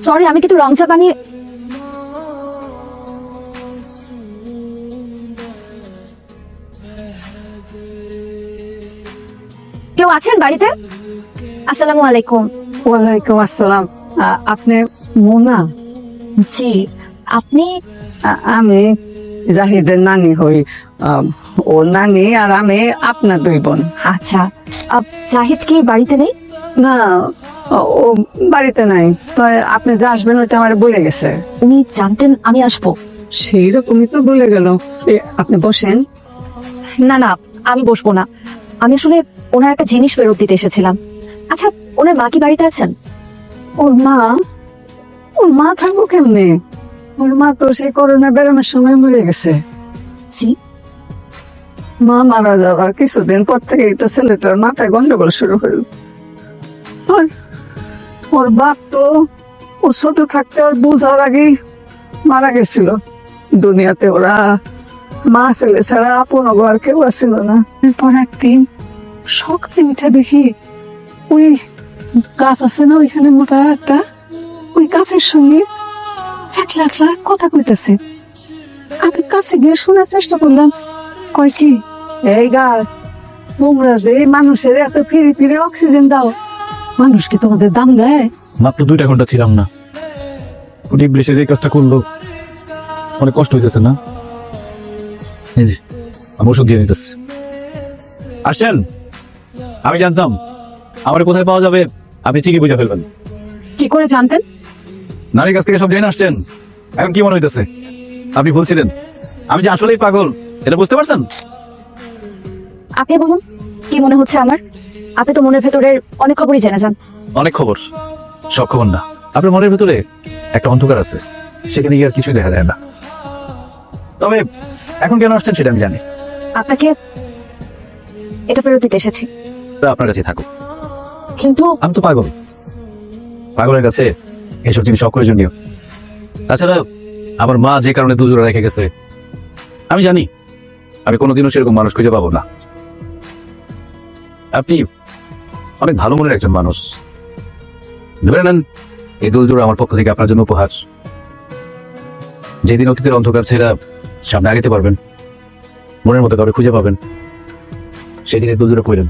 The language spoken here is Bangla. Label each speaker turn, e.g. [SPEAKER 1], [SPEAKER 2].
[SPEAKER 1] সরি, আমি কিন্তু রং চা বানিয়ে। কেউ আছেন বাড়িতে? আসসালামু আলাইকুম।
[SPEAKER 2] ওয়ালাইকুম আসসালাম। আপনি মোনা?
[SPEAKER 1] জি। আপনি?
[SPEAKER 2] আমি জাহিদের নানি হই। ও নানি আর আমি আপনার দুই বোন।
[SPEAKER 1] আচ্ছা, জাহিদ কি বাড়িতে নেই?
[SPEAKER 2] না, ও বাড়িতে নাই। তো আপনি যে আসবেন ওইটা আমার বলে গেছে।
[SPEAKER 1] উনি জানতেন আমি আসবো?
[SPEAKER 2] সেই রকমই তো বলে গেল। আপনি বসেন।
[SPEAKER 1] না না, আমি বসবো না। আমি আসলে ওনার একটা জিনিস ফেরত দিতে এসেছিলাম। আচ্ছা, ওনার মা কি বাড়িতে আছেন?
[SPEAKER 2] ওর মা? ওর মা থাকবো কেমনে? ওর মা তো সেই করোনা বেড়ানোর সময় মরে গেছে।
[SPEAKER 1] জি।
[SPEAKER 2] মা মারা যাওয়ার কিছুদিন পর থেকে তো ছেলেটার মাথায় গন্ডগোল শুরু হলো। আর ওর বাপ তো ও ছোট থাকতে আর বোঝার আগেই মারা গেছিল। দুনিয়াতে ওরা মা ছেলে ছাড়া আপন আর কেউ আসছিল না। এরপর একদিন সকালে মিঠা দেখি ওই গাছ আছে না ওইখানে মোটা একটা, ওই গাছের সঙ্গে একলা একলা কথা কইতেছে। আমি কাছে গিয়ে শোনার চেষ্টা করলাম। কয় কি, এই গাছ, তোমরা যে মানুষের এত ফিরে ফিরে অক্সিজেন দাও, মানুষ কি তোমাদের দাম দেয়?
[SPEAKER 3] মাত্র 2 ঘন্টা ছিলাম না, কুটিপ এসে যে কাজটা করলো অনেক কষ্ট হইতেছে না? এই যে আমি ওষুধ দিয়ে দিতেছি। আসছেন? আমি জানতাম আমার কোথায় পাওয়া যাবে, আপনি ঠিকই বুঝে ফেলবেন।
[SPEAKER 1] কি করে জানতেন?
[SPEAKER 3] নারীর কাছ থেকে সব জেনে আসছেন, এখন কি মনে হইতেছে আপনি ভুলছিলেন? আমি যে আসলেই পাগল এটা বুঝতে পারছেন?
[SPEAKER 1] আপনি বলুন, কি মনে হচ্ছে আমার? আপনি তো মনের ভেতরের অনেক খবরই জেনে যান।
[SPEAKER 3] অনেক খবর, সব খবর না। আপনার মনের ভেতরে একটা অন্ধকার আছে, সেখানে গিয়ে আর কিছুই দেখা যায় না। তবে এখন কেন আসছেন সেটা আমি জানি।
[SPEAKER 1] আপনাকে এটা ফেরত দিতে এসেছি।
[SPEAKER 3] তা আপনার কাছে থাকুক।
[SPEAKER 1] কিন্তু
[SPEAKER 3] আমি তো পাগল, পাগলের কাছে এইসব জিনিস অপ্রয়োজনীয়। তাছাড়া আমার মা যে কারণে দুজোড়া রেখে গেছে, আমি জানি আমি কোনোদিনও সেরকম মানুষ খুঁজে পাবো না। আপনি অনেক ভালো মনের একজন মানুষ, ধরে নেন এই দুজোড়া আমার পক্ষ থেকে আপনার জন্য উপহার। যেদিন অতীতের অন্ধকার ছেড়া সামনে আগাতে পারবেন, মনের মতো কাউকে খুঁজে পাবেন, সেদিন এই দুজোড়া পড়লেন।